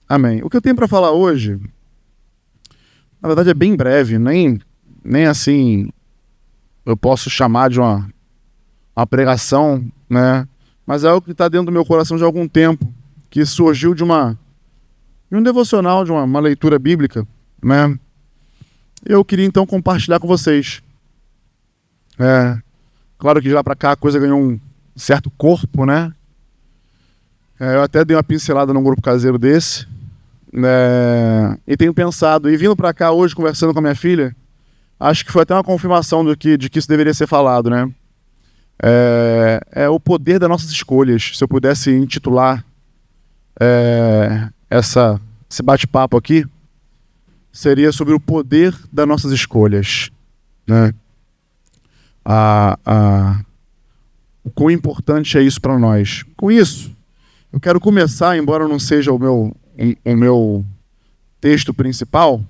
Amém. O que eu tenho para falar hoje, na verdade, é bem breve, nem assim eu posso chamar de uma pregação, né? Mas é algo que está dentro do meu coração de algum tempo, que surgiu de um devocional, de uma leitura bíblica, né? Eu queria então compartilhar com vocês. Claro que de lá para cá a coisa ganhou um certo corpo, né? Eu até dei uma pincelada num grupo caseiro desse, né? E tenho pensado, e vindo para cá hoje conversando com a minha filha, acho que foi até uma confirmação de que isso deveria ser falado, né? É o poder das nossas escolhas. Se eu pudesse intitular esse bate-papo aqui, seria sobre o poder das nossas escolhas, né? O quão importante é isso para nós. Com isso, eu quero começar, embora não seja o meu texto principal,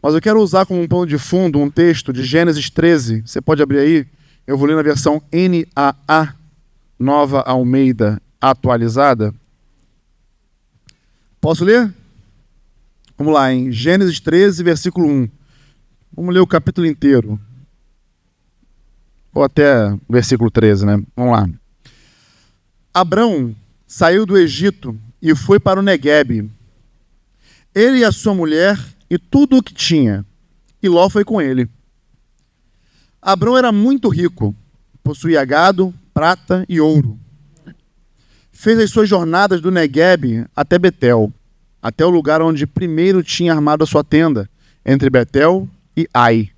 mas eu quero usar como um pano de fundo um texto de Gênesis 13. Você pode abrir aí, eu vou ler na versão NAA, Nova Almeida Atualizada. Posso ler? Vamos lá, em Gênesis 13, versículo 1. Vamos ler o capítulo inteiro. Ou até o versículo 13, né? Vamos lá. Abrão saiu do Egito e foi para o Neguebe. Ele e a sua mulher e tudo o que tinha. E Ló foi com ele. Abrão era muito rico. Possuía gado, prata e ouro. Fez as suas jornadas do Neguebe até Betel, até o lugar onde primeiro tinha armado a sua tenda, entre Betel e Ai,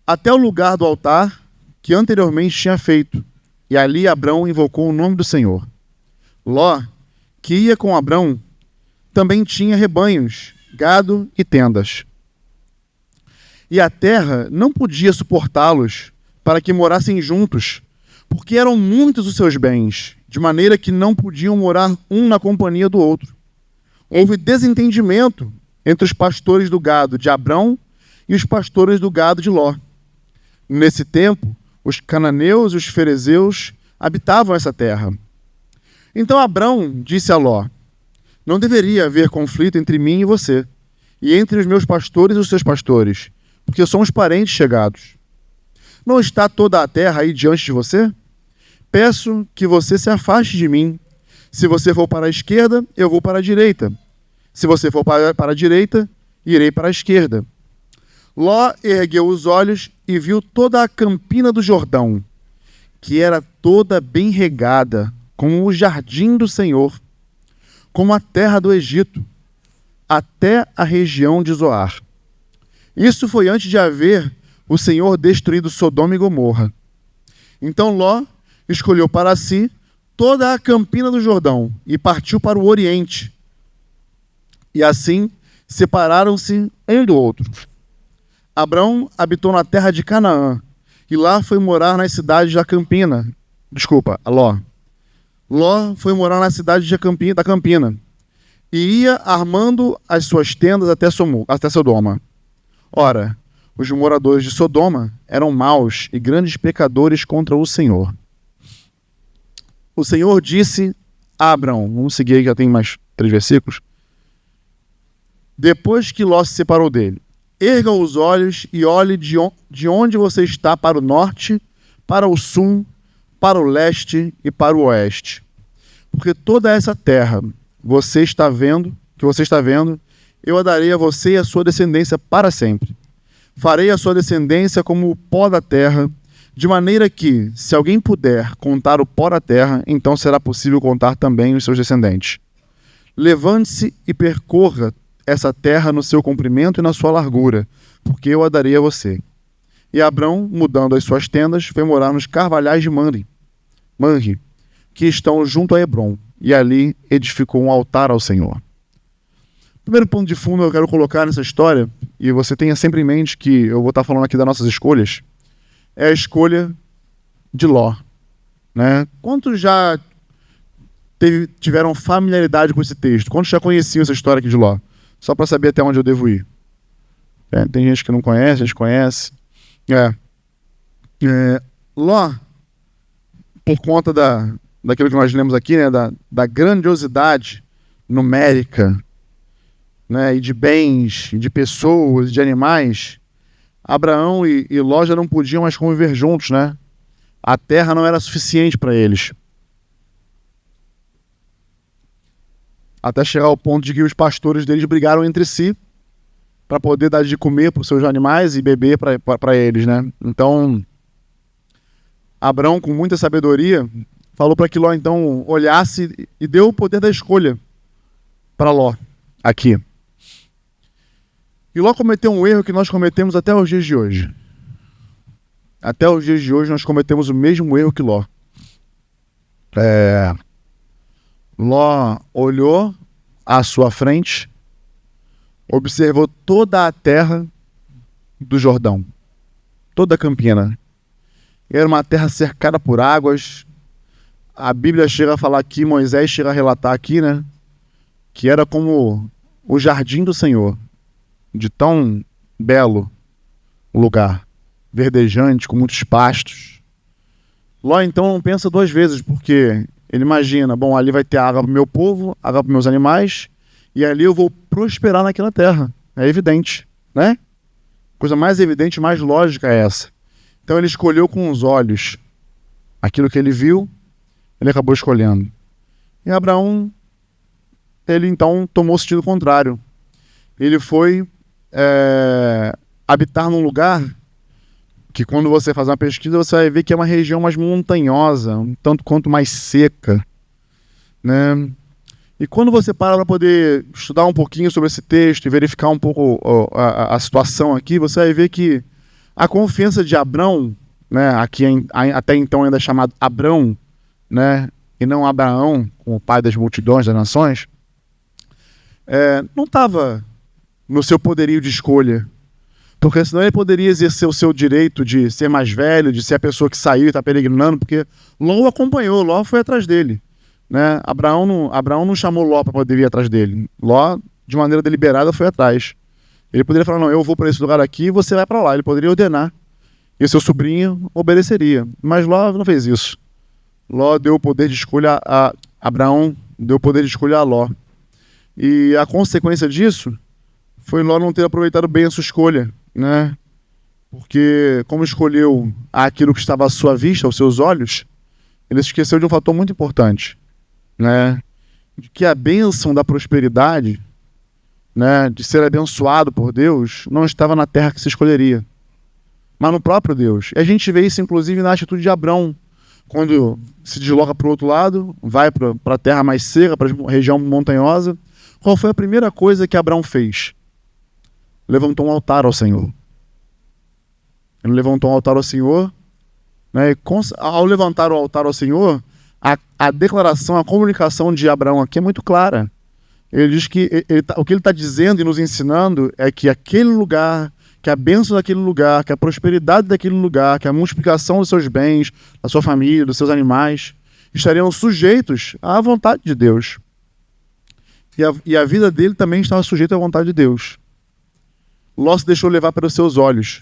até o lugar do altar que anteriormente tinha feito, e ali Abrão invocou o nome do Senhor. Ló, que ia com Abrão, também tinha rebanhos, gado e tendas. E a terra não podia suportá-los para que morassem juntos, porque eram muitos os seus bens, de maneira que não podiam morar um na companhia do outro. Houve desentendimento entre os pastores do gado de Abrão e os pastores do gado de Ló. Nesse tempo, os cananeus e os ferezeus habitavam essa terra. Então Abrão disse a Ló: não deveria haver conflito entre mim e você, e entre os meus pastores e os seus pastores, porque somos parentes chegados. Não está toda a terra aí diante de você? Peço que você se afaste de mim. Se você for para a esquerda, eu vou para a direita. Se você for para a direita, irei para a esquerda. Ló ergueu os olhos e viu toda a campina do Jordão, que era toda bem regada, como o jardim do Senhor, como a terra do Egito, até a região de Zoar. Isso foi antes de haver o Senhor destruído Sodoma e Gomorra. Então Ló escolheu para si toda a campina do Jordão e partiu para o Oriente. E assim separaram-se um do outro. Abrão habitou na terra de Canaã e lá foi morar nas cidades da campina. Ló. Ló foi morar na cidade da campina e ia armando as suas tendas até Sodoma. Ora, os moradores de Sodoma eram maus e grandes pecadores contra o Senhor. O Senhor disse a Abrão, vamos seguir aí, já tem mais 3 versículos. Depois que Ló se separou dele: erga os olhos e olhe de onde você está para o norte, para o sul, para o leste e para o oeste. Porque toda essa terra que você está vendo, eu a darei a você e a sua descendência para sempre. Farei a sua descendência como o pó da terra, de maneira que, se alguém puder contar o pó da terra, então será possível contar também os seus descendentes. Levante-se e percorra essa terra no seu comprimento e na sua largura, porque eu a darei a você. E Abrão, mudando as suas tendas, foi morar nos carvalhais de Manre, que estão junto a Hebrom, e ali edificou um altar ao Senhor. Primeiro ponto de fundo eu quero colocar nessa história, e você tenha sempre em mente que eu vou estar falando aqui das nossas escolhas, é a escolha de Ló, né? Quantos já tiveram familiaridade com esse texto? Quantos já conheciam essa história aqui de Ló? Só para saber até onde eu devo ir. Tem gente que não conhece, a gente conhece. Ló, por conta daquilo que nós lemos aqui, né, da grandiosidade numérica, né, e de bens, e de pessoas, de animais, Abraão e Ló já não podiam mais conviver juntos, né? A terra não era suficiente para eles. Até chegar ao ponto de que os pastores deles brigaram entre si para poder dar de comer para os seus animais e beber para eles, né? Então, Abraão, com muita sabedoria, falou para que Ló então olhasse e deu o poder da escolha para Ló aqui. E Ló cometeu um erro que nós cometemos até os dias de hoje. Até os dias de hoje nós cometemos o mesmo erro que Ló. Ló olhou à sua frente, observou toda a terra do Jordão, toda a campina. Era uma terra cercada por águas. A Bíblia chega a falar aqui, Moisés chega a relatar aqui, né, que era como o jardim do Senhor, de tão belo lugar, verdejante, com muitos pastos. Ló então não pensa duas vezes, porque ele imagina, bom, ali vai ter água para o meu povo, água para os meus animais, e ali eu vou prosperar naquela terra. É evidente, né? Coisa mais evidente, mais lógica é essa. Então ele escolheu com os olhos aquilo que ele viu, ele acabou escolhendo. E Abraão, ele então tomou o sentido contrário. Ele foi habitar num lugar que, quando você faz uma pesquisa, você vai ver que é uma região mais montanhosa, um tanto quanto mais seca, né? E quando você para poder estudar um pouquinho sobre esse texto e verificar um pouco a situação aqui, você vai ver que a confiança de Abrão, né, aqui até então ainda chamado Abrão, né, e não Abraão, como o pai das multidões das nações, não estava no seu poderio de escolha, porque senão ele poderia exercer o seu direito de ser mais velho, de ser a pessoa que saiu e está peregrinando, porque Ló o acompanhou, Ló foi atrás dele, né? Abraão não chamou Ló para poder vir atrás dele. Ló, de maneira deliberada, foi atrás. Ele poderia falar, não, eu vou para esse lugar aqui e você vai para lá. Ele poderia ordenar. E seu sobrinho obedeceria. Mas Ló não fez isso. Ló deu o poder de escolha a Abraão, deu o poder de escolha a Ló. E a consequência disso foi Ló não ter aproveitado bem a sua escolha, né? Porque, como escolheu aquilo que estava à sua vista, aos seus olhos, ele se esqueceu de um fator muito importante, né? De que a bênção da prosperidade, né, de ser abençoado por Deus, não estava na terra que se escolheria, mas no próprio Deus. E a gente vê isso, inclusive, na atitude de Abrão, quando se desloca para o outro lado, vai para a terra mais seca, para a região montanhosa. Qual foi a primeira coisa que Abrão fez? Levantou um altar ao Senhor. Ele levantou um altar ao Senhor, né, e ao levantar o altar ao Senhor, a declaração, a comunicação de Abraão aqui é muito clara. Ele diz que o que ele está dizendo e nos ensinando é que aquele lugar, que a bênção daquele lugar, que a prosperidade daquele lugar, que a multiplicação dos seus bens, da sua família, dos seus animais, estariam sujeitos à vontade de Deus. E a vida dele também estava sujeita à vontade de Deus. Ló se deixou levar pelos seus olhos.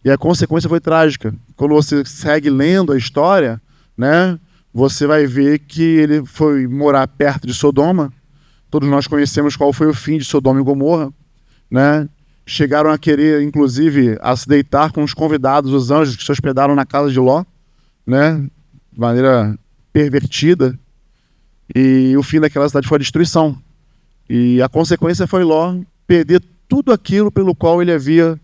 E a consequência foi trágica. Quando você segue lendo a história, né, você vai ver que ele foi morar perto de Sodoma. Todos nós conhecemos qual foi o fim de Sodoma e Gomorra, né? Chegaram a querer, inclusive, a se deitar com os convidados, os anjos que se hospedaram na casa de Ló, né? De maneira pervertida. E o fim daquela cidade foi a destruição. E a consequência foi Ló perder tudo aquilo pelo qual ele havia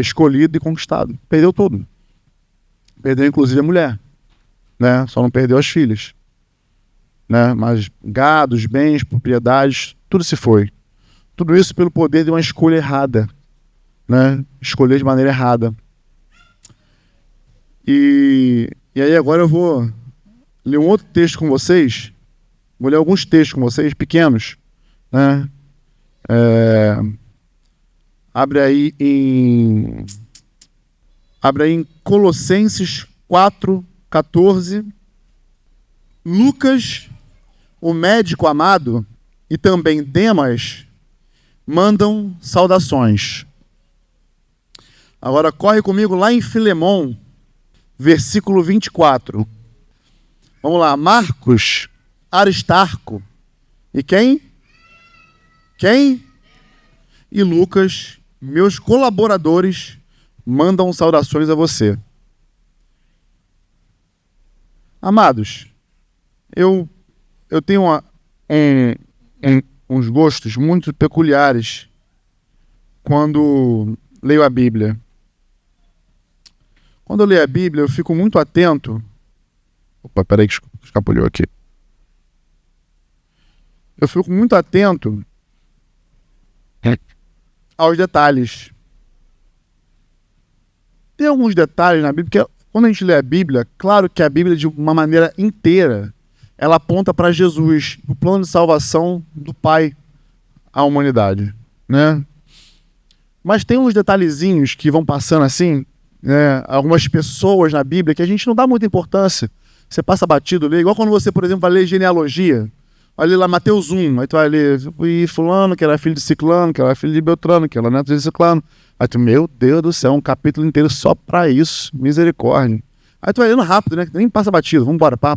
escolhido e conquistado. Perdeu tudo. Perdeu, inclusive, a mulher, né? Só não perdeu as filhas, né? Mas gados, bens, propriedades, tudo se foi. Tudo isso pelo poder de uma escolha errada, né? Escolher de maneira errada. E aí agora eu vou ler um outro texto com vocês. Vou ler alguns textos com vocês, pequenos, né? Abre aí em Colossenses 4:14. Lucas, o médico amado, e também Demas mandam saudações. Agora corre comigo lá em Filemão, versículo 24. Vamos lá. Marcos, Aristarco E quem? Quem? E Lucas, meus colaboradores, mandam saudações a você. Amados, eu tenho uns gostos muito peculiares quando leio a Bíblia. Quando eu leio a Bíblia, eu fico muito atento. Opa, peraí que escapulhou aqui. Eu fico muito atento aos detalhes. Tem alguns detalhes na Bíblia, porque quando a gente lê a Bíblia, claro que a Bíblia, de uma maneira inteira, ela aponta para Jesus, o plano de salvação do Pai à humanidade, né? Mas tem uns detalhezinhos que vão passando assim, né? Algumas pessoas na Bíblia que a gente não dá muita importância. Você passa batido, lê. Igual quando você, por exemplo, vai ler genealogia. Vai ler lá Mateus 1, aí tu vai ler e fulano, que era filho de Ciclano, que era filho de Beltrano, que era neto de Ciclano. Aí tu, meu Deus do céu, um capítulo inteiro só pra isso, misericórdia. Aí tu vai lendo rápido, né? Nem passa batido, vambora, pá.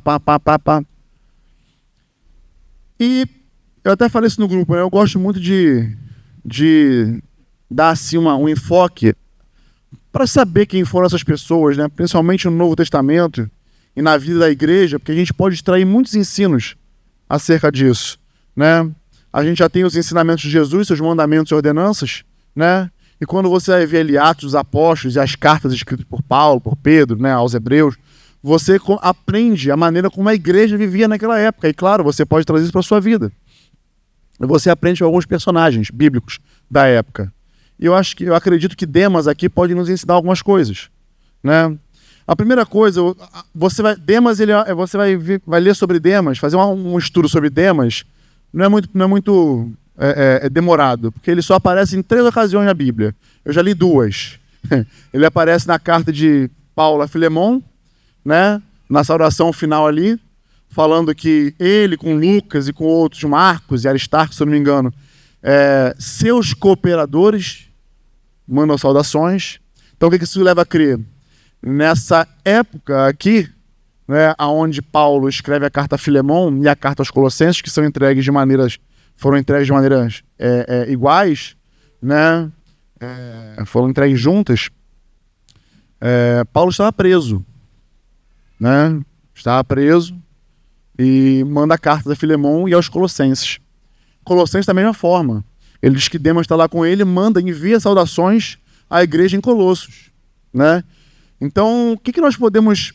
E eu até falei isso no grupo, né? Eu gosto muito de dar assim um enfoque para saber quem foram essas pessoas, né? Principalmente no Novo Testamento e na vida da igreja, porque a gente pode extrair muitos ensinos acerca disso, né? A gente já tem os ensinamentos de Jesus, seus mandamentos e ordenanças, né? E quando você vai ver ali Atos dos Apóstolos e as cartas escritas por Paulo, por Pedro, né, aos Hebreus, você aprende a maneira como a igreja vivia naquela época. E claro, você pode trazer isso para a sua vida. Você aprende com alguns personagens bíblicos da época. E eu acredito que Demas aqui pode nos ensinar algumas coisas, né? A primeira coisa, você vai ler sobre Demas, fazer um estudo sobre Demas, não é muito demorado, porque ele só aparece em 3 ocasiões na Bíblia. Eu já li 2. Ele aparece na carta de Paulo a Filemon, né? Na saudação final ali, falando que ele, com Lucas e com outros, Marcos e Aristarco, se eu não me engano, seus cooperadores mandam saudações. Então o que isso leva a crer? Nessa época aqui, né, onde Paulo escreve a carta a Filemon e a carta aos Colossenses, que foram entregues de maneiras iguais, né? Foram entregues juntas. Paulo estava preso, né? Estava preso e manda a carta a Filemon e aos Colossenses. Colossenses da mesma forma. Ele diz que Demas está lá com ele, envia saudações à igreja em Colossos, né? Então, o que nós podemos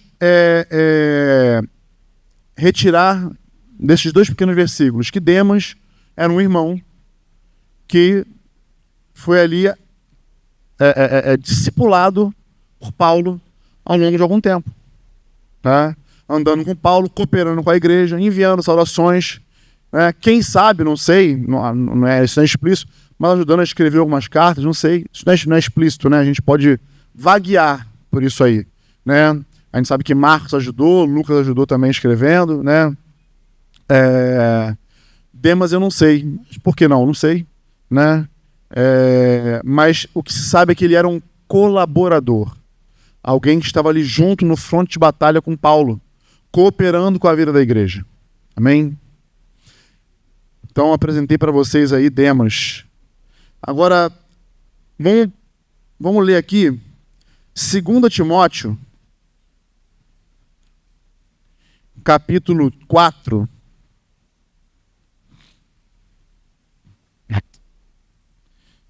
retirar desses 2 pequenos versículos? Que Demas era um irmão que foi ali discipulado por Paulo ao longo de algum tempo, né? Andando com Paulo, cooperando com a igreja, enviando saudações, né? Quem sabe, não sei, isso não é explícito, mas ajudando a escrever algumas cartas, não sei, isso não é explícito, né? A gente pode vaguear por isso aí, né? A gente sabe que Marcos ajudou, Lucas ajudou também escrevendo, né? Demas eu não sei, por que não? Não sei, né? Mas o que se sabe é que ele era um colaborador, alguém que estava ali junto no fronte de batalha com Paulo, cooperando com a vida da igreja. Amém? Então apresentei para vocês aí Demas. Agora, vamos ler aqui 2 Timóteo, capítulo 4.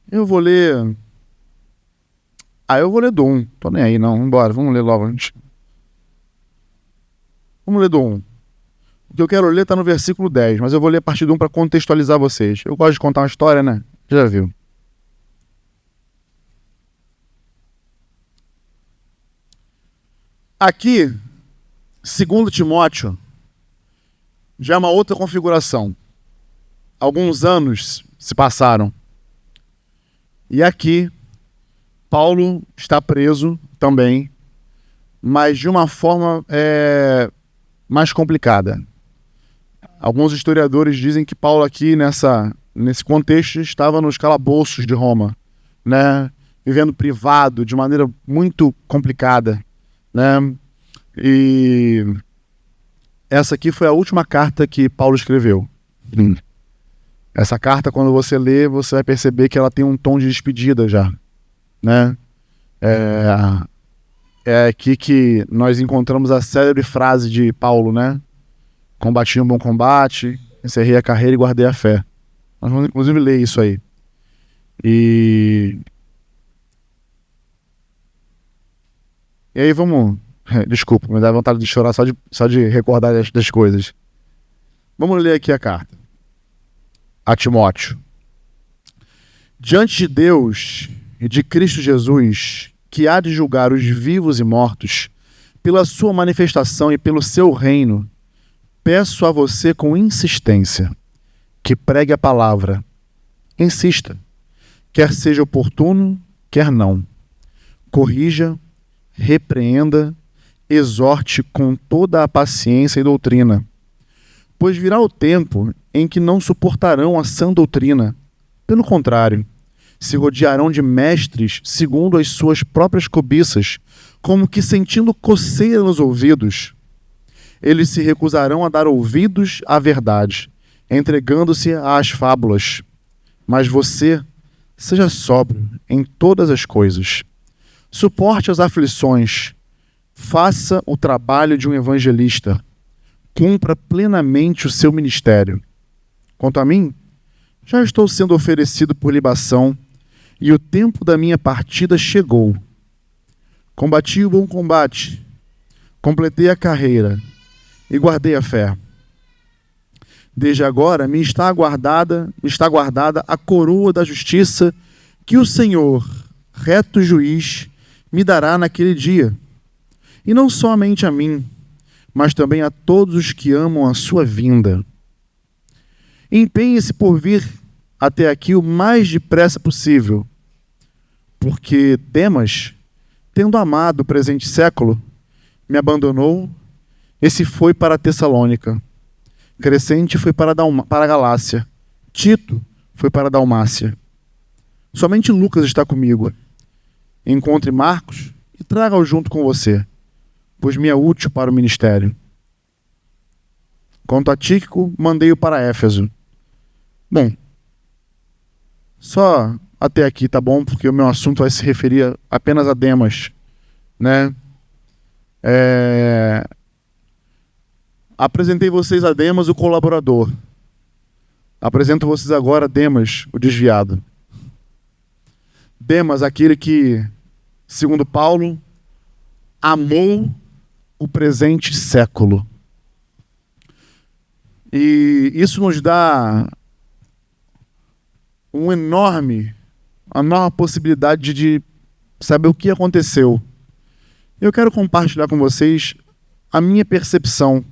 Eu vou ler do 1. Tô nem aí, não. Vambora, vamos ler logo antes. Vamos ler do 1. O que eu quero ler está no versículo 10, mas eu vou ler a partir do 1 para contextualizar vocês. Eu gosto de contar uma história, né? Já viu. Aqui, 2 Timóteo, já é uma outra configuração. Alguns anos se passaram. E aqui, Paulo está preso também, mas de uma forma mais complicada. Alguns historiadores dizem que Paulo aqui, nesse contexto, estava nos calabouços de Roma, né? Vivendo privado, de maneira muito complicada, né? E essa aqui foi a última carta que Paulo escreveu. Essa carta, quando você lê, você vai perceber que ela tem um tom de despedida já, né? É aqui que nós encontramos a célebre frase de Paulo, né? Combati um bom combate, encerrei a carreira e guardei a fé. Nós vamos inclusive ler isso aí. E aí vamos... Desculpa, me dá vontade de chorar só de recordar das coisas. Vamos ler aqui a carta. A Timóteo. Diante de Deus e de Cristo Jesus, que há de julgar os vivos e mortos, pela sua manifestação e pelo seu reino, peço a você com insistência que pregue a palavra. Insista, quer seja oportuno, quer não. Corrija, repreenda, exorte com toda a paciência e doutrina. Pois virá o tempo em que não suportarão a sã doutrina. Pelo contrário, se rodearão de mestres segundo as suas próprias cobiças, como que sentindo coceira nos ouvidos. Eles se recusarão a dar ouvidos à verdade, entregando-se às fábulas. Mas você, seja sóbrio em todas as coisas. Suporte as aflições. Faça o trabalho de um evangelista. Cumpra plenamente o seu ministério. Quanto a mim, já estou sendo oferecido por libação e o tempo da minha partida chegou. Combati o bom combate, completei a carreira e guardei a fé. Desde agora me está guardada a coroa da justiça que o Senhor, reto juiz, me dará naquele dia. E não somente a mim, mas também a todos os que amam a sua vinda. Empenhe-se por vir até aqui o mais depressa possível, porque Demas, tendo amado o presente século, me abandonou e se foi para Tessalônica. Crescente foi para a Galácia. Tito foi para a Dalmácia. Somente Lucas está comigo. Encontre Marcos e traga-o junto com você, pois me é útil para o ministério. Quanto a Tíquico, mandei-o para Éfeso. Bom, só até aqui, tá bom? Porque o meu assunto vai se referir apenas a Demas, né? Apresentei vocês a Demas, o colaborador. Apresento vocês agora a Demas, o desviado. Demas, aquele que, segundo Paulo, amou o presente século. E isso nos dá uma enorme possibilidade de saber o que aconteceu. Eu quero compartilhar com vocês a minha percepção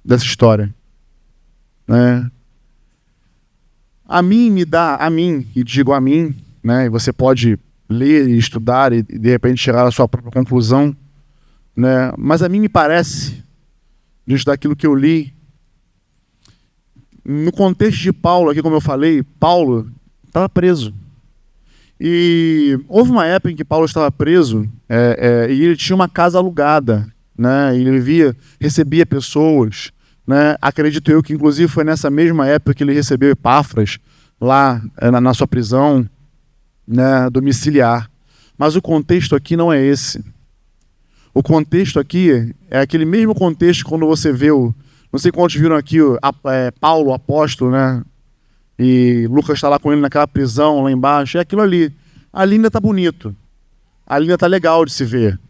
dessa história, né? E digo a mim, né? E você pode ler e estudar e de repente chegar à sua própria conclusão, né? Mas a mim me parece, diante daquilo que eu li, no contexto de Paulo, aqui como eu falei, Paulo estava preso. E houve uma época em que Paulo estava preso e ele tinha uma casa alugada, né? Ele recebia pessoas, né? Acredito eu que inclusive foi nessa mesma época que ele recebeu Epáfras lá na sua prisão, né, domiciliar. Mas o contexto aqui não é esse. O contexto aqui é aquele mesmo contexto quando você vê não sei quantos viram aqui Paulo, o apóstolo, né? E Lucas está lá com ele naquela prisão lá embaixo. É aquilo ali. Ali ainda está bonito. Ali ainda está legal de se ver.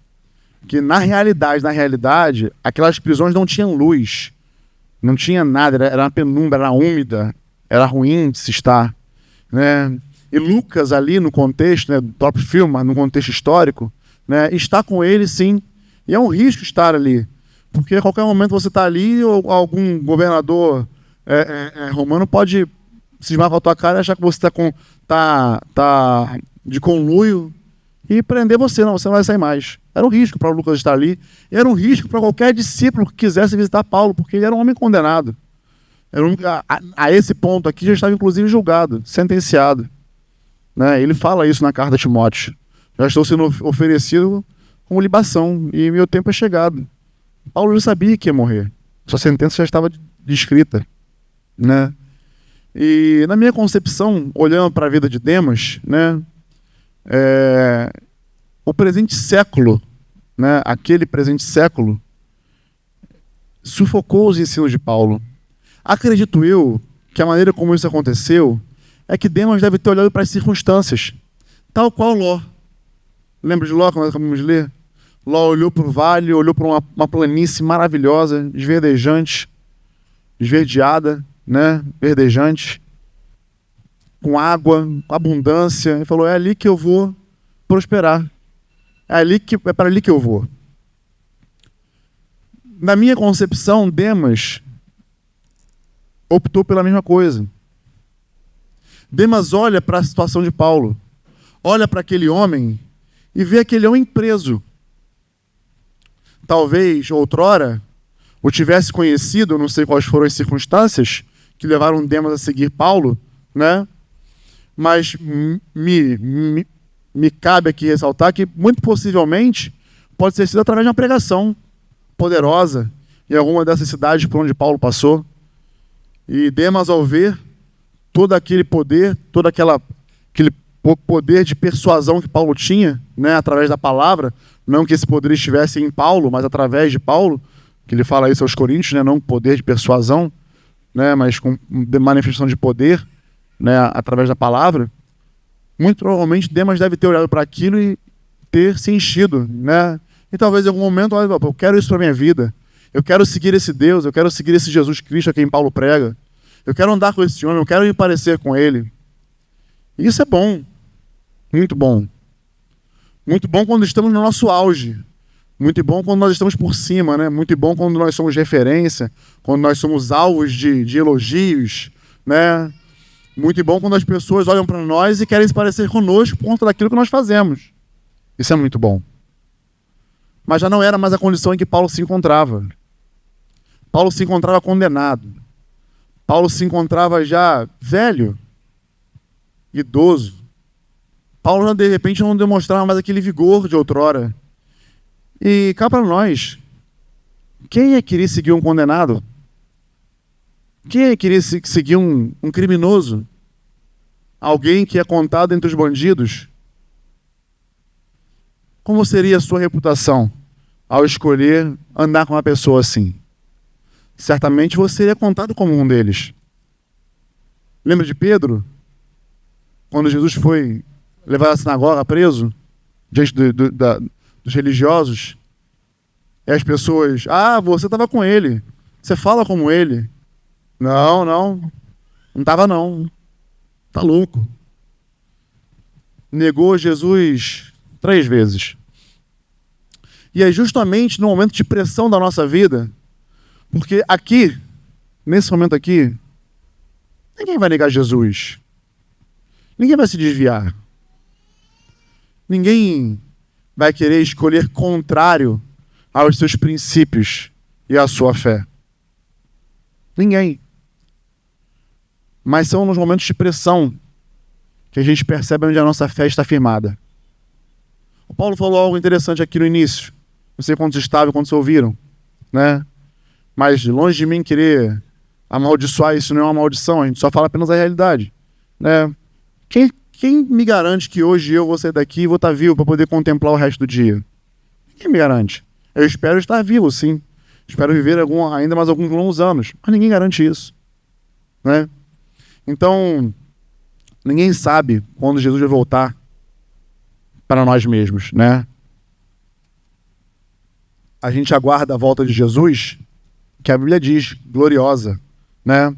Porque na realidade, aquelas prisões não tinham luz. Não tinha nada. Era uma penumbra, era úmida. Era ruim de se estar, né? E Lucas ali no contexto, né, do próprio filme, no contexto histórico, né, está com ele sim. E é um risco estar ali. Porque a qualquer momento você está ali ou algum governador romano pode cismar com a tua cara e achar que você tá de conluio e prender você. Não, você não vai sair mais. Era um risco para o Lucas estar ali. E era um risco para qualquer discípulo que quisesse visitar Paulo, porque ele era um homem condenado. A esse ponto aqui já estava inclusive julgado, sentenciado, né? Ele fala isso na carta a Timóteo. Já estou sendo oferecido como libação e meu tempo é chegado. Paulo já sabia que ia morrer. Sua sentença já estava descrita, né? E na minha concepção, olhando para a vida de Demas, né, o presente século, né, aquele presente século, sufocou os ensinos de Paulo. Acredito eu que a maneira como isso aconteceu é que Demas deve ter olhado para as circunstâncias, tal qual Ló. Lembra de Ló, quando nós acabamos de ler? Ló olhou para o vale, olhou para uma planície maravilhosa, esverdejante, esverdeada, né? Verdejante, com água, com abundância, e falou: é ali que eu vou prosperar. É para ali que eu vou. Na minha concepção, Demas optou pela mesma coisa. Demas olha para a situação de Paulo, olha para aquele homem e vê aquele homem preso. Talvez, outrora, o tivesse conhecido, não sei quais foram as circunstâncias que levaram Demas a seguir Paulo, né? Mas me cabe aqui ressaltar que, muito possivelmente, pode ter sido através de uma pregação poderosa em alguma dessas cidades por onde Paulo passou. E Demas, ao ver todo aquele poder, aquele poder de persuasão que Paulo tinha, né, através da palavra, não que esse poder estivesse em Paulo, mas através de Paulo, que ele fala isso aos Coríntios, né, não poder de persuasão, né, mas com manifestação de poder, né, através da palavra. Muito provavelmente Demas deve ter olhado para aquilo e ter se enchido, né? E talvez em algum momento, olha, eu quero isso para minha vida. Eu quero seguir esse Deus, eu quero seguir esse Jesus Cristo a quem Paulo prega. Eu quero andar com esse homem, eu quero me parecer com ele. E isso é bom. Muito bom. Muito bom quando estamos no nosso auge. Muito bom quando nós estamos por cima, né? Muito bom quando nós somos referência, quando nós somos alvos de elogios, né? Muito bom quando as pessoas olham para nós e querem se parecer conosco por conta daquilo que nós fazemos. Isso é muito bom. Mas já não era mais a condição em que Paulo se encontrava. Paulo se encontrava condenado. Paulo se encontrava já velho, idoso. Paulo já, de repente, não demonstrava mais aquele vigor de outrora. E cá para nós, quem é que queria seguir um condenado? Quem é que queria seguir um criminoso? Alguém que é contado entre os bandidos? Como seria a sua reputação ao escolher andar com uma pessoa assim? Certamente você seria contado como um deles. Lembra de Pedro? Quando Jesus foi levado à sinagoga preso, diante dos religiosos, e as pessoas: você estava com ele, você fala como ele. Não estava não. Tá louco. Negou Jesus 3 vezes. E é justamente no momento de pressão da nossa vida, porque aqui, nesse momento aqui, ninguém vai negar Jesus. Ninguém vai se desviar. Ninguém vai querer escolher contrário aos seus princípios e à sua fé. Ninguém. Mas são nos momentos de pressão que a gente percebe onde a nossa fé está firmada. O Paulo falou algo interessante aqui no início. Não sei quantos estavam, quantos ouviram, né? Mas longe de mim querer amaldiçoar, isso não é uma maldição, a gente só fala apenas a realidade, né? Quem me garante que hoje eu vou sair daqui e vou estar vivo para poder contemplar o resto do dia? Quem me garante? Eu espero estar vivo, sim. Espero viver ainda mais alguns longos anos, mas ninguém garante isso, né? Então, ninguém sabe quando Jesus vai voltar para nós mesmos, né? A gente aguarda a volta de Jesus, que a Bíblia diz, gloriosa, né?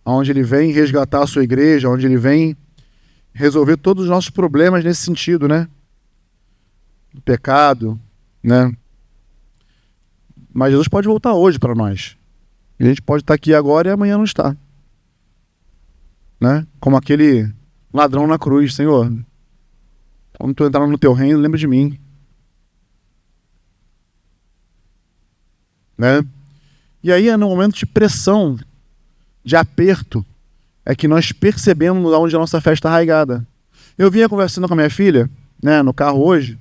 Onde ele vem resgatar a sua igreja, onde ele vem resolver todos os nossos problemas nesse sentido, né? Do pecado, né? Mas Jesus pode voltar hoje para nós. E a gente pode estar aqui agora e amanhã não está. Né? Como aquele ladrão na cruz: Senhor, quando tu entrar no teu reino, lembra de mim. Né? E aí é no momento de pressão, de aperto, é que nós percebemos onde a nossa fé está arraigada. Eu vinha conversando com a minha filha, né, no carro hoje,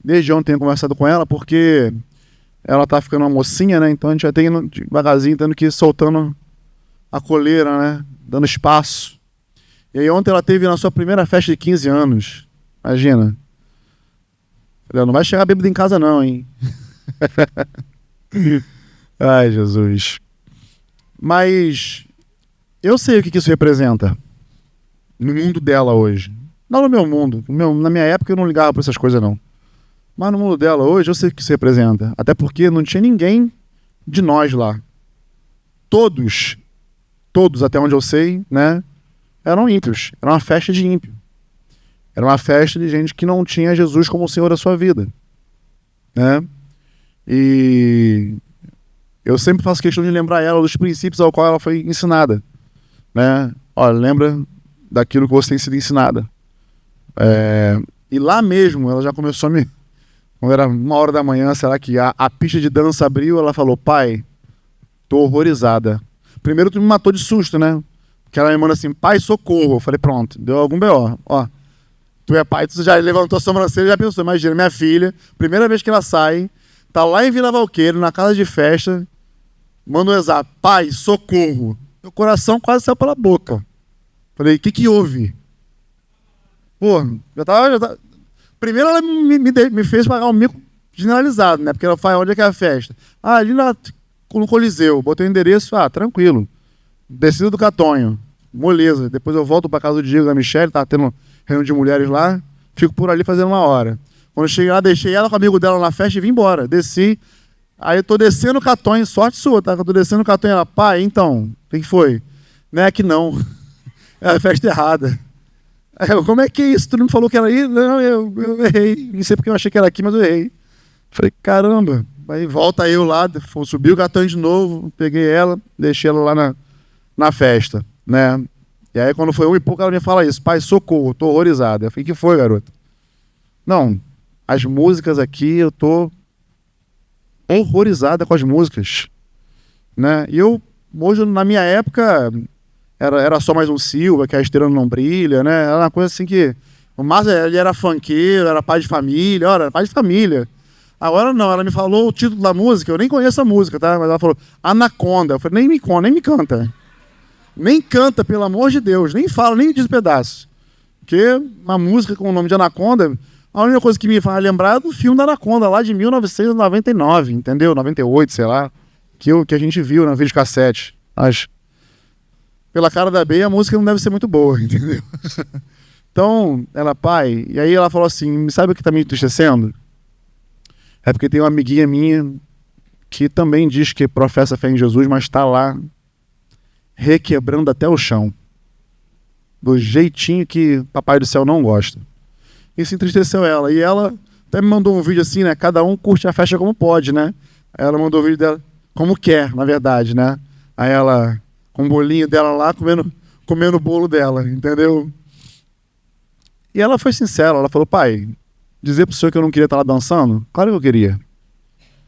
desde ontem tenho conversado com ela, porque ela está ficando uma mocinha, né? Então a gente vai ter devagarzinho, tendo que ir soltando a coleira, né? dando espaço. E aí ontem ela teve na sua primeira festa de 15 anos. Imagina. Falei, não vai chegar bêbado em casa não, hein? Ai, Jesus. Mas eu sei o que isso representa no mundo dela hoje. Não no meu mundo. Na minha época eu não ligava para essas coisas, não. Mas no mundo dela hoje eu sei o que isso representa. Até porque não tinha ninguém de nós lá. Todos, até onde eu sei, né, eram ímpios. Era uma festa de ímpio. Era uma festa de gente que não tinha Jesus como o Senhor da sua vida. Né? E eu sempre faço questão de lembrar ela dos princípios ao qual ela foi ensinada. Né? Olha, lembra daquilo que você tem sido ensinada. E lá mesmo, ela já começou a me... Quando era 1h da manhã, será que a pista de dança abriu, ela falou, pai, tô horrorizada. Primeiro tu me matou de susto, né? Porque ela me manda assim, pai, socorro. Eu falei, pronto, deu algum B.O. Ó, tu é pai, tu já levantou a sobrancelha e já pensou, imagina, minha filha, primeira vez que ela sai, tá lá em Vila Valqueiro, na casa de festa, manda um WhatsApp, pai, socorro. Meu coração quase saiu pela boca. Falei, o que houve? Pô, já tava... Primeiro ela me fez pagar um mico generalizado, né? Porque ela fala, onde é que é a festa? Ali no Coliseu. Botei o endereço, tranquilo. Descida do Catonho. Moleza. Depois eu volto pra casa do Diego e da Michelle, tá tendo reunião de mulheres lá. Fico por ali fazendo 1h. Quando eu cheguei lá, deixei ela com o amigo dela na festa e vim embora. Desci. Aí eu tô descendo o Catonho, sorte sua, tá? Eu tô descendo o Catonho, ela, pai, então, o que foi? Não é que não. É a festa errada. Aí eu, como é que é isso? Tu não me falou que era aí? Não, eu errei. Não sei porque eu achei que era aqui, mas eu errei. Falei, caramba. Aí volta eu lá, subi o Catonho de novo, peguei ela, deixei ela lá na festa, né? E aí quando foi 1 e pouco ela me fala isso, pai, socorro, tô horrorizada. Eu falei, que foi, garota? Não, as músicas aqui, eu tô horrorizada com as músicas, né? E eu, hoje, na minha época, era só mais um Silva, que a estrela não brilha, né? Era uma coisa assim que... O Márcio, ele era funkeiro, era pai de família, era pai de família. Agora não, ela me falou o título da música, eu nem conheço a música, tá? Mas ela falou, Anaconda. Eu falei, nem me canta. Nem canta, pelo amor de Deus. Nem fala, nem diz pedaço. Porque uma música com o nome de Anaconda, a única coisa que me faz lembrar é do filme da Anaconda, lá de 1999, entendeu? 98, sei lá. Que a gente viu na videocassete. Mas, pela cara da Bey, a música não deve ser muito boa, entendeu? Então, ela, pai... E aí ela falou assim, sabe o que tá me entristecendo? É porque tem uma amiguinha minha que também diz que professa fé em Jesus, mas está lá requebrando até o chão. Do jeitinho que Papai do Céu não gosta. Isso entristeceu ela. E ela até me mandou um vídeo assim, né? Cada um curte a festa como pode, né? Aí ela mandou o vídeo dela como quer, na verdade, né? Aí ela, com o bolinho dela lá, comendo o bolo dela, entendeu? E ela foi sincera, ela falou, pai... Dizer pro senhor que eu não queria estar lá dançando? Claro que eu queria.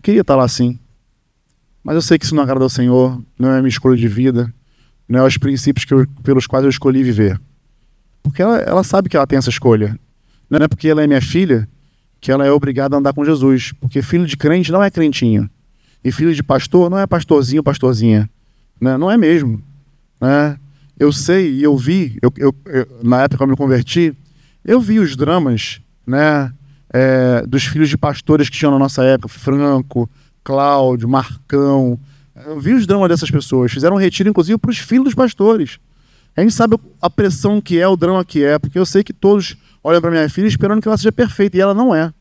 Queria estar lá sim. Mas eu sei que isso não agrada ao Senhor, não é a minha escolha de vida, não é os princípios pelos quais eu escolhi viver. Porque ela sabe que ela tem essa escolha. Não é porque ela é minha filha que ela é obrigada a andar com Jesus. Porque filho de crente não é crentinho. E filho de pastor não é pastorzinho, pastorzinha. Né? Não é mesmo. Né? Eu sei e eu vi, na época que eu me converti, eu vi os dramas, né? Dos filhos de pastores que tinham na nossa época, Franco, Cláudio, Marcão. Eu vi os dramas dessas pessoas. Fizeram um retiro, inclusive, para os filhos dos pastores. A gente sabe a pressão que é, o drama que é, porque eu sei que todos olham para minha filha esperando que ela seja perfeita, e ela não é.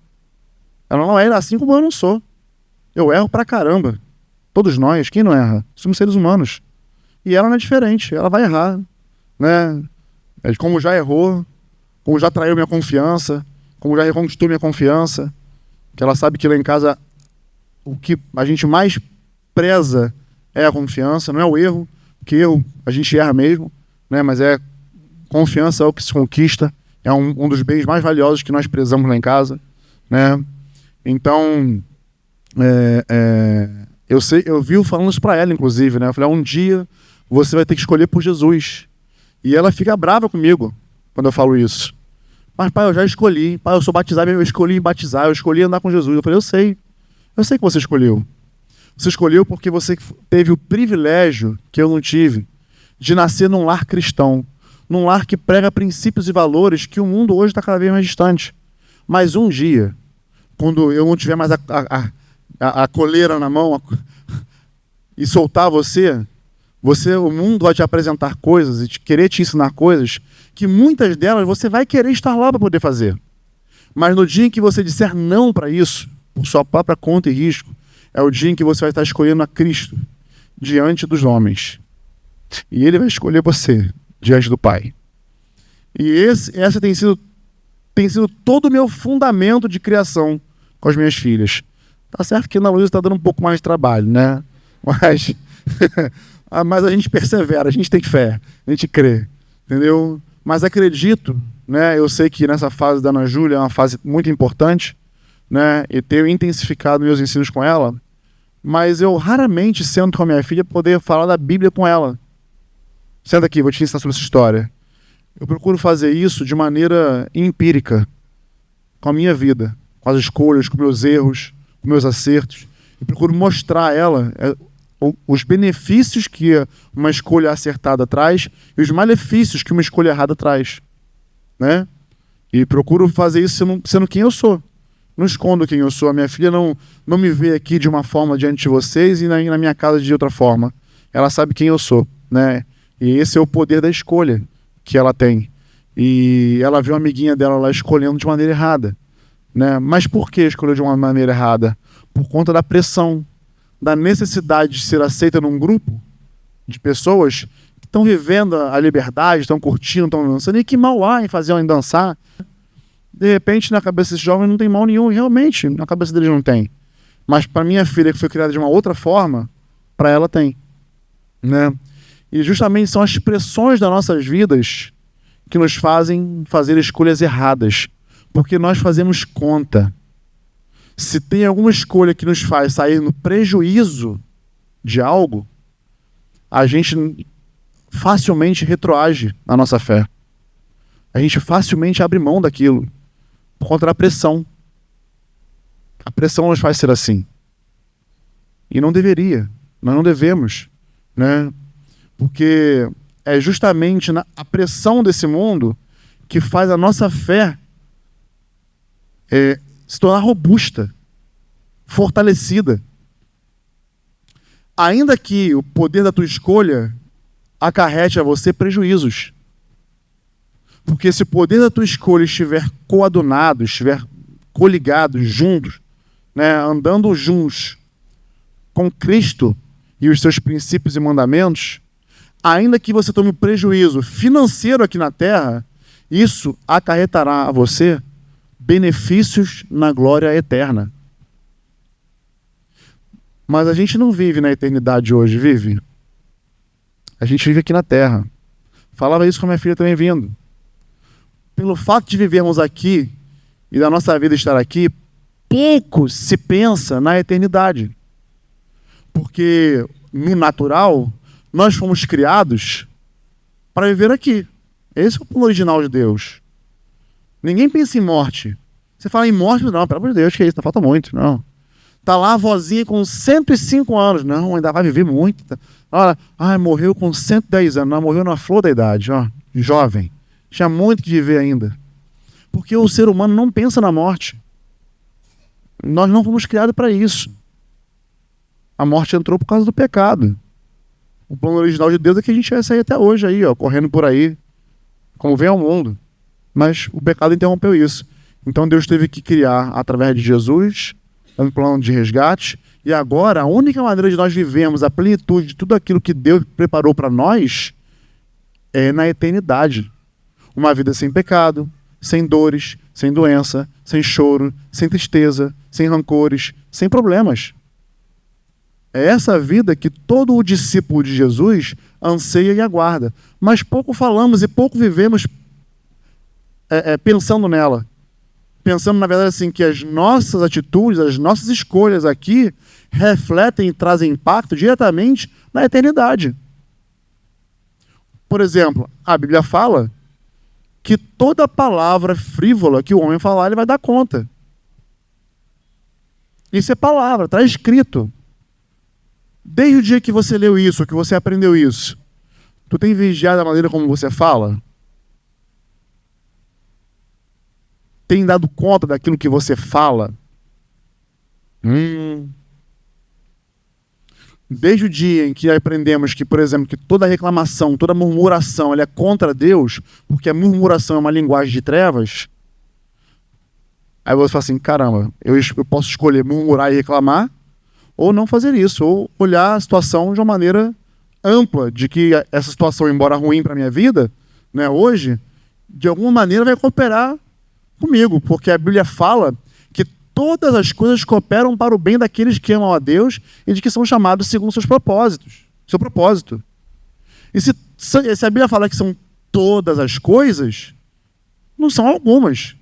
Ela não é, assim como eu não sou. Eu erro pra caramba. Todos nós, quem não erra? Somos seres humanos. E ela não é diferente, ela vai errar. Né? Como já errou, como já traiu minha confiança, como já reconquistou minha confiança, que ela sabe que lá em casa o que a gente mais preza é a confiança, não é o erro, porque erro a gente erra mesmo, né? Mas confiança é o que se conquista, é um dos bens mais valiosos que nós prezamos lá em casa, né? Então, eu vi falando isso para ela, inclusive, né? Eu falei, um dia você vai ter que escolher por Jesus. E ela fica brava comigo quando eu falo isso. Mas, pai, eu já escolhi. Pai, eu sou batizado, eu escolhi batizar, eu escolhi andar com Jesus. Eu falei, eu sei que você escolheu. Você escolheu porque você teve o privilégio que eu não tive de nascer num lar cristão, num lar que prega princípios e valores que o mundo hoje está cada vez mais distante. Mas um dia, quando eu não tiver mais a coleira na mão e soltar você, o mundo vai te apresentar coisas e querer te ensinar coisas que muitas delas você vai querer estar lá para poder fazer. Mas no dia em que você disser não para isso, por sua própria conta e risco, é o dia em que você vai estar escolhendo a Cristo diante dos homens. E Ele vai escolher você diante do Pai. E essa tem sido todo o meu fundamento de criação com as minhas filhas. Tá certo que a Ana Luísa está dando um pouco mais de trabalho, né? Mas a gente persevera, a gente tem fé, a gente crê, entendeu? Mas acredito, né? Eu sei que nessa fase da Ana Júlia é uma fase muito importante, né? E tenho intensificado meus ensinos com ela, mas eu raramente sento com a minha filha para poder falar da Bíblia com ela. Senta aqui, vou te ensinar sobre essa história. Eu procuro fazer isso de maneira empírica, com a minha vida, com as escolhas, com meus erros, com meus acertos. Eu procuro mostrar a ela os benefícios que uma escolha acertada traz e os malefícios que uma escolha errada traz, né? E procuro fazer isso sendo quem eu sou. Não escondo quem eu sou. A minha filha não me vê aqui de uma forma diante de vocês e na minha casa de outra forma. Ela sabe quem eu sou, né? E esse é o poder da escolha que ela tem. E ela viu uma amiguinha dela lá escolhendo de maneira errada, né? Mas por que escolheu de uma maneira errada? Por conta da pressão, da necessidade de ser aceita num grupo de pessoas que estão vivendo a liberdade, estão curtindo, estão dançando. E que mal há em fazer em dançar? De repente, na cabeça desses jovens não tem mal nenhum. Realmente, na cabeça deles não tem. Mas para minha filha, que foi criada de uma outra forma, para ela tem, né? E justamente são as pressões das nossas vidas que nos fazem fazer escolhas erradas. Porque nós fazemos conta. Se tem alguma escolha que nos faz sair no prejuízo de algo, a gente facilmente retroage na nossa fé. A gente facilmente abre mão daquilo por conta da pressão. A pressão nos faz ser assim. E não deveria. Nós não devemos, né? Porque é justamente a pressão desse mundo que faz a nossa fé se tornar robusta, fortalecida. Ainda que o poder da tua escolha acarrete a você prejuízos. Porque se o poder da tua escolha estiver coadunado, estiver coligado, juntos, né, andando juntos com Cristo e os seus princípios e mandamentos, ainda que você tome prejuízo financeiro aqui na terra, isso acarretará a você benefícios na glória eterna. Mas a gente não vive na eternidade hoje, vive? A gente vive aqui na terra. Falava isso com a minha filha também vindo. Pelo fato de vivermos aqui e da nossa vida estar aqui, pouco se pensa na eternidade. Porque no natural, nós fomos criados para viver aqui. Esse é o plano original de Deus. Ninguém pensa em morte. Você fala em morte, não, pelo amor de Deus, que é isso, não falta muito, não. Tá lá a vozinha com 105 anos, não, ainda vai viver muito. Olha, morreu com 110 anos, não, morreu na flor da idade, ó, jovem. Tinha muito que viver ainda. Porque o ser humano não pensa na morte. Nós não fomos criados para isso. A morte entrou por causa do pecado. O plano original de Deus é que a gente vai sair até hoje aí, ó, correndo por aí, como vem ao mundo. Mas o pecado interrompeu isso. Então Deus teve que criar, através de Jesus, um plano de resgate. E agora, a única maneira de nós vivermos a plenitude de tudo aquilo que Deus preparou para nós é na eternidade. Uma vida sem pecado, sem dores, sem doença, sem choro, sem tristeza, sem rancores, sem problemas. É essa vida que todo o discípulo de Jesus anseia e aguarda. Mas pouco falamos e pouco vivemos pensando nela. Pensando, na verdade, assim, que as nossas atitudes, as nossas escolhas aqui refletem e trazem impacto diretamente na eternidade. Por exemplo, a Bíblia fala que toda palavra frívola que o homem falar, ele vai dar conta. Isso é palavra, está escrito. Desde o dia que você leu isso, que você aprendeu isso, Tu tem vigiado a maneira como você fala? Tem dado conta daquilo que você fala? Desde o dia em que aprendemos que, por exemplo, que toda reclamação, toda murmuração, ela é contra Deus, porque a murmuração é uma linguagem de trevas, aí você fala assim, caramba, eu posso escolher murmurar e reclamar, ou não fazer isso, ou olhar a situação de uma maneira ampla, de que essa situação, embora ruim para a minha vida, né, hoje, de alguma maneira vai cooperar comigo, porque a Bíblia fala que todas as coisas cooperam para o bem daqueles que amam a Deus e de que são chamados segundo seus propósitos, seu propósito. E se a Bíblia fala que são todas as coisas, não são algumas.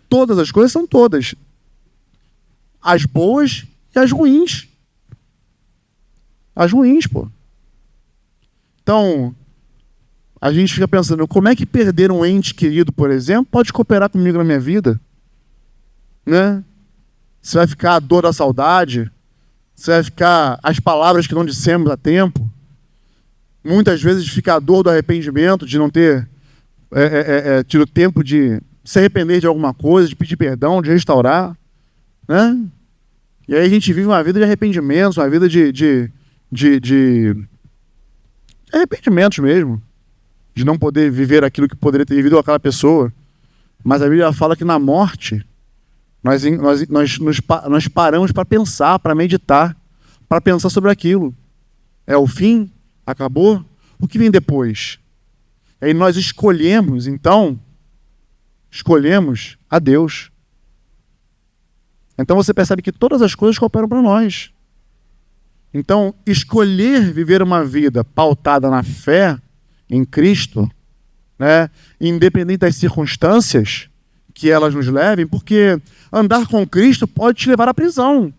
Todas as coisas são todas. As boas e as ruins. As ruins, pô. Então, a gente fica pensando, como é que perder um ente querido, por exemplo, pode cooperar comigo na minha vida? Né? Você vai ficar a dor da saudade, você vai ficar as palavras que não dissemos a tempo, muitas vezes fica a dor do arrependimento, de não ter tido tempo de se arrepender de alguma coisa, de pedir perdão, de restaurar, né? E aí a gente vive uma vida de arrependimentos, uma vida de arrependimentos mesmo, de não poder viver aquilo que poderia ter vivido aquela pessoa. Mas a Bíblia fala que na morte nós paramos para pensar, para meditar, para pensar sobre aquilo. É o fim? Acabou? O que vem depois? E aí nós escolhemos a Deus. Então você percebe que todas as coisas cooperam para nós. Então, escolher viver uma vida pautada na fé em Cristo, né, independente das circunstâncias que elas nos levem, porque andar com Cristo pode te levar à prisão.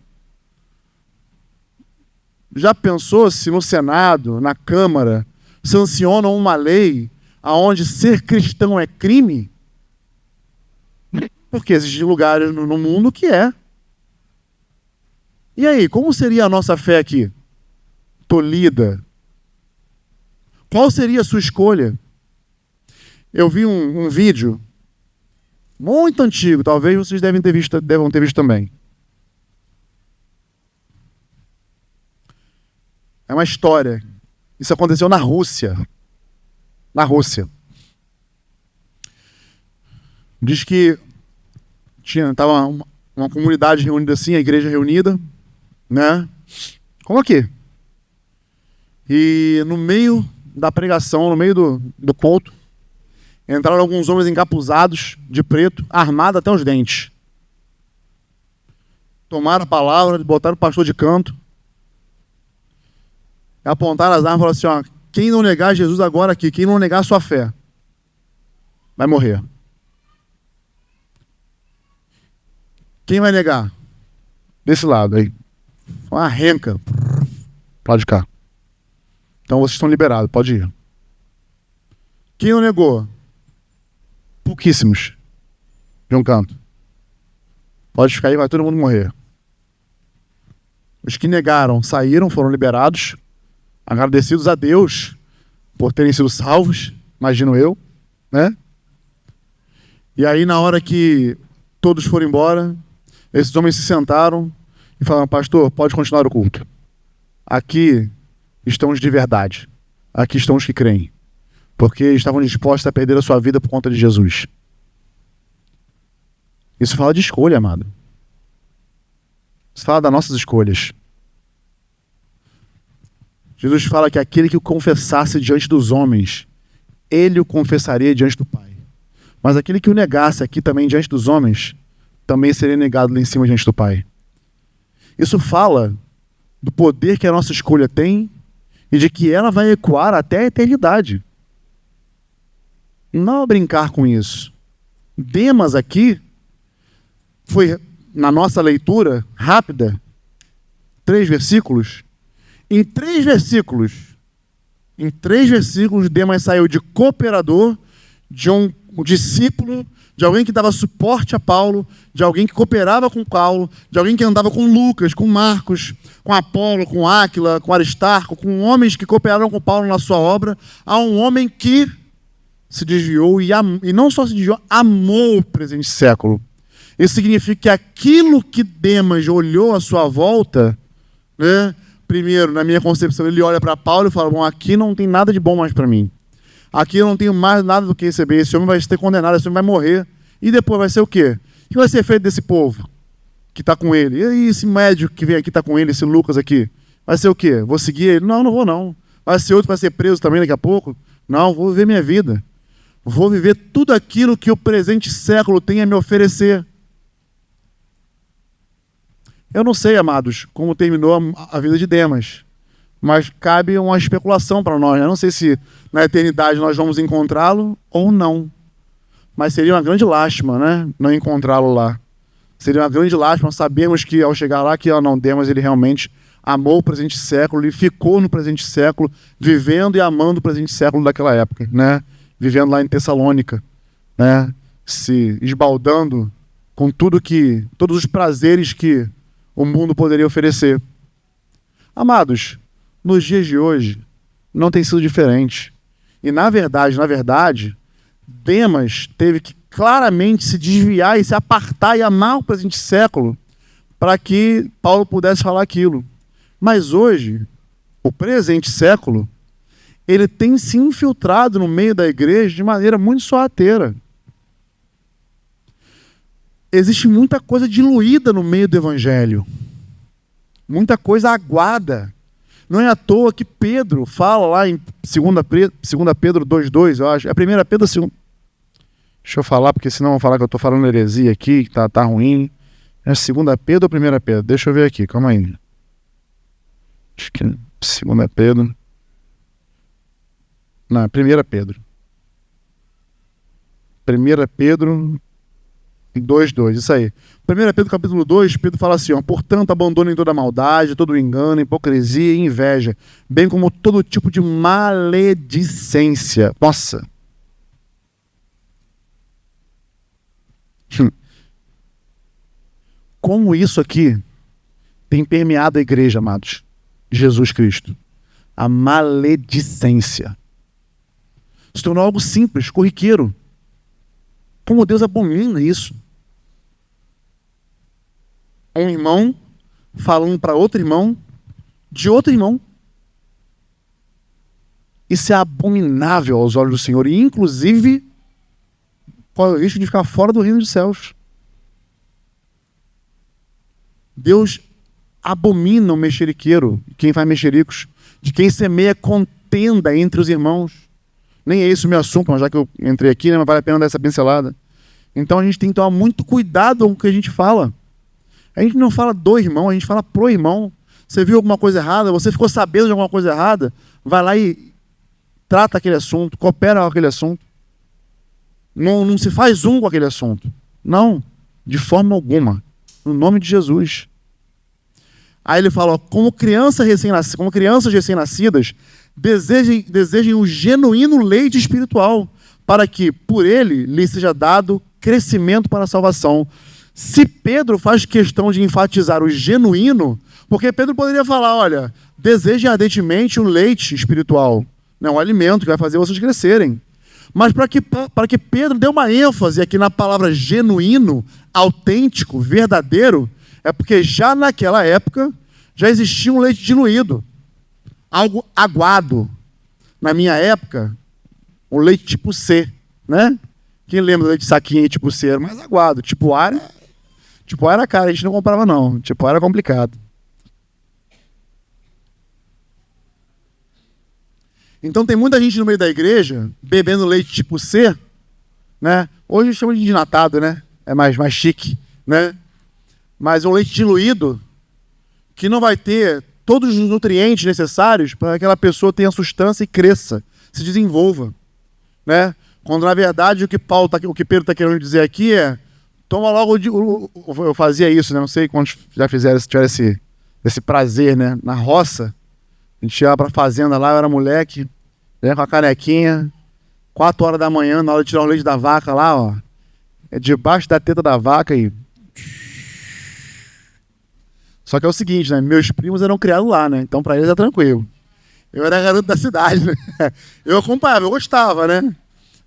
Já pensou se no Senado, na Câmara, sancionam uma lei onde ser cristão é crime? Porque existem lugares no mundo que é. E aí, como seria a nossa fé aqui? Tolhida. Qual seria a sua escolha? Eu vi um vídeo muito antigo, talvez vocês devam ter visto também. É uma história. Isso aconteceu na Rússia. Na Rússia. Diz que estava uma comunidade reunida assim, a igreja reunida, né? Como aqui. E no meio da pregação, no meio do culto, entraram alguns homens encapuzados, de preto, armados até os dentes. Tomaram a palavra, botaram o pastor de canto, apontaram as armas e falaram assim, ó, quem não negar Jesus agora aqui, quem não negar a sua fé, vai morrer. Quem vai negar? Desse lado aí. Uma renca. Pro lado de cá. Então vocês estão liberados, pode ir. Quem não negou? Pouquíssimos. De um canto. Pode ficar aí, vai todo mundo morrer. Os que negaram saíram, foram liberados, agradecidos a Deus por terem sido salvos, imagino eu, né? E aí na hora que todos foram embora, esses homens se sentaram e falaram, pastor, pode continuar o culto. Aqui estão os de verdade. Aqui estão os que creem. Porque estavam dispostos a perder a sua vida por conta de Jesus. Isso fala de escolha, amado. Isso fala das nossas escolhas. Jesus fala que aquele que o confessasse diante dos homens, ele o confessaria diante do Pai. Mas aquele que o negasse aqui também diante dos homens, também seria negado lá em cima diante do Pai. Isso fala do poder que a nossa escolha tem e de que ela vai ecoar até a eternidade. Não brincar com isso. Demas aqui foi, na nossa leitura rápida, 3 versículos. Em 3 versículos, Demas saiu de cooperador, de um discípulo, de alguém que dava suporte a Paulo, de alguém que cooperava com Paulo, de alguém que andava com Lucas, com Marcos, com Apolo, com Áquila, com Aristarco, com homens que cooperaram com Paulo na sua obra, a um homem que se desviou e não só se desviou, amou o presente século. Isso significa que aquilo que Demas olhou à sua volta, né, primeiro, na minha concepção, ele olha para Paulo e fala, bom, aqui não tem nada de bom mais para mim. Aqui eu não tenho mais nada do que receber. Esse homem vai ser condenado, esse homem vai morrer. E depois vai ser o quê? O que vai ser feito desse povo que está com ele? E aí, esse médico que vem aqui está com ele, esse Lucas aqui? Vai ser o quê? Vou seguir ele? Não, não vou não. Vai ser outro que vai ser preso também daqui a pouco? Não, vou viver minha vida. Vou viver tudo aquilo que o presente século tem a me oferecer. Eu não sei, amados, como terminou a vida de Demas. Mas cabe uma especulação para nós. Eu não sei se na eternidade nós vamos encontrá-lo ou não. Mas seria uma grande lástima, né? Não encontrá-lo lá. Seria uma grande lástima. Sabemos que ao chegar lá, que não Demas, ele realmente amou o presente século e ficou no presente século, vivendo e amando o presente século daquela época, né? Vivendo lá em Tessalônica, né? Se esbaldando com todos os prazeres que o mundo poderia oferecer. Amados, nos dias de hoje, não tem sido diferente. E, na verdade, Demas teve que claramente se desviar e se apartar e amar o presente século para que Paulo pudesse falar aquilo. Mas hoje, o presente século, ele tem se infiltrado no meio da igreja de maneira muito sorrateira. Existe muita coisa diluída no meio do evangelho. Muita coisa aguada. Não é à toa que Pedro fala lá em 2 Pedro 2,2, eu acho. É 1 Pedro 2. Deixa eu falar, porque senão vão falar que eu estou falando heresia aqui, que tá ruim. É 2 Pedro ou 1 Pedro? Deixa eu ver aqui, calma aí. Acho que é 2 Pedro. Não, é 1 Pedro. 1 Pedro 2,2, isso aí. 1 Pedro capítulo 2, Pedro fala assim, ó, portanto, abandonem toda maldade, todo engano, hipocrisia e inveja, bem como todo tipo de maledicência. Nossa! Como isso aqui tem permeado a igreja, amados, Jesus Cristo. A maledicência. Se tornou algo simples, corriqueiro. Como Deus abomina isso. Um irmão falando para outro irmão de outro irmão. Isso é abominável aos olhos do Senhor. E, inclusive, corre o risco de ficar fora do reino dos céus. Deus abomina o mexeriqueiro, quem faz mexericos, de quem semeia contenda entre os irmãos. Nem é esse o meu assunto, mas já que eu entrei aqui, né, mas vale a pena dar essa pincelada. Então a gente tem que tomar muito cuidado com o que a gente fala. A gente não fala do irmão, a gente fala pro irmão. Você viu alguma coisa errada, você ficou sabendo de alguma coisa errada, vai lá e trata aquele assunto, coopera com aquele assunto. Não se faz com aquele assunto. Não, de forma alguma. No nome de Jesus. Aí ele fala, ó, como crianças recém-nascidas, desejem o genuíno leite espiritual, para que, por ele, lhe seja dado crescimento para a salvação. Se Pedro faz questão de enfatizar o genuíno, porque Pedro poderia falar, olha, desejem ardentemente o leite espiritual, né, um alimento que vai fazer vocês crescerem. Mas para que Pedro dê uma ênfase aqui na palavra genuíno, autêntico, verdadeiro, é porque já naquela época já existia um leite diluído, algo aguado. Na minha época, o leite tipo C, né? Quem lembra do leite de saquinho tipo C era mais aguado. Tipo A era cara, a gente não comprava não. Tipo A era complicado. Então tem muita gente no meio da igreja bebendo leite tipo C, né? Hoje chama de desnatado, né? É mais chique, né? Mas um leite diluído que não vai ter todos os nutrientes necessários para que aquela pessoa tenha sustância e cresça, se desenvolva, né? Quando na verdade o que Pedro está querendo dizer aqui é toma logo eu fazia isso, né? Não sei quantos já tiveram esse prazer, né? Na roça, a gente ia para a fazenda lá, eu era moleque, com a canequinha, 4 horas da manhã, na hora de tirar o leite da vaca lá, ó. debaixo da teta da vaca e... Só que é o seguinte, né? Meus primos eram criados lá, né? Então pra eles é tranquilo. Eu era garoto da cidade, né? Eu acompanhava, eu gostava, né?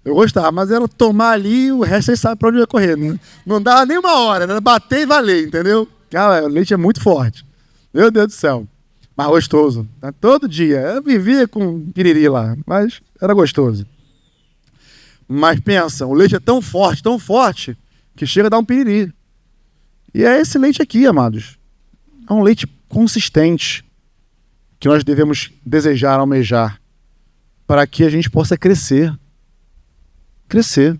Eu gostava, mas era tomar ali e o resto vocês sabem pra onde ia correr, né? Não dava nem uma hora, era bater e valer, entendeu? Cara, o leite é muito forte. Meu Deus do céu. Mas gostoso. Né? Todo dia. Eu vivia com piriri lá, mas era gostoso. Mas pensa, o leite é tão forte, que chega a dar um piriri. E é esse leite aqui, amados. É um leite consistente que nós devemos desejar, almejar, para que a gente possa crescer. Crescer.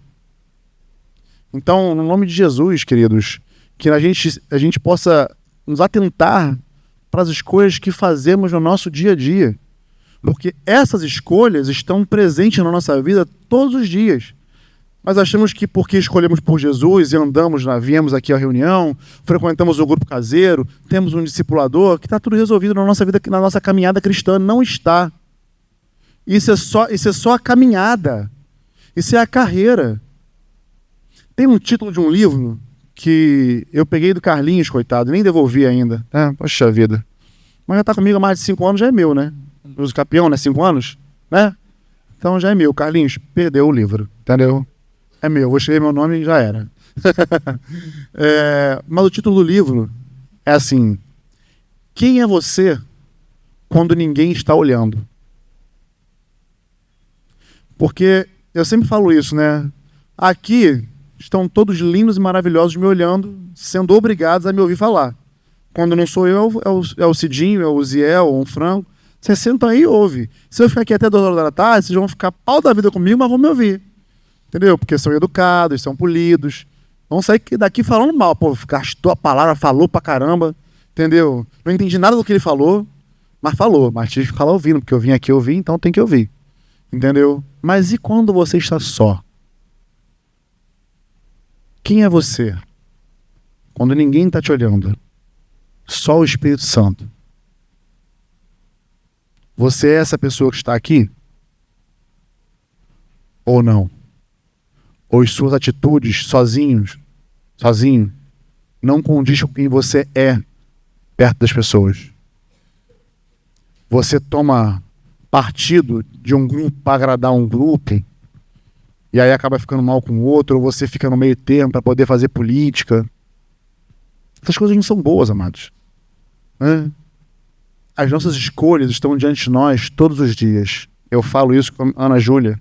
Então, no nome de Jesus, queridos, que a gente possa nos atentar para as escolhas que fazemos no nosso dia a dia. Porque essas escolhas estão presentes na nossa vida todos os dias. Nós achamos que porque escolhemos por Jesus e viemos aqui à reunião, frequentamos o grupo caseiro, temos um discipulador, que está tudo resolvido na nossa vida, na nossa caminhada cristã. Não está. Isso é só a caminhada. Isso é a carreira. Tem um título de um livro que eu peguei do Carlinhos, coitado, nem devolvi ainda. Poxa vida. Mas já está comigo há mais de 5 anos, já é meu, né? Uso campeão, né? 5 anos, né? Então já é meu. Carlinhos, perdeu o livro, entendeu? É meu, vou escrever meu nome e já era. Mas o título do livro é assim: quem é você quando ninguém está olhando? Porque eu sempre falo isso, né? Aqui estão todos lindos e maravilhosos me olhando, sendo obrigados a me ouvir falar. Quando não sou eu, é o Cidinho, é o Ziel, ou um Franco. Vocês sentam aí e ouvem. Se eu ficar aqui até 2 horas da tarde, vocês vão ficar pau da vida comigo, mas vão me ouvir. Entendeu? Porque são educados, são polidos. Vão sair daqui falando mal. Pô, gastou a palavra, falou pra caramba. Entendeu? Não entendi nada do que ele falou, mas falou. Mas tive que ficar lá ouvindo, porque eu vim aqui ouvir, então tem que ouvir. Entendeu? Mas e quando você está só? Quem é você? Quando ninguém está te olhando. Só o Espírito Santo. Você é essa pessoa que está aqui? Ou não? Ou as suas atitudes sozinho, não condiz com quem você é perto das pessoas? Você toma partido de um grupo para agradar um grupo e aí acaba ficando mal com o outro, ou você fica no meio termo para poder fazer política. Essas coisas não são boas, amados. As nossas escolhas estão diante de nós todos os dias. Eu falo isso com a Ana Júlia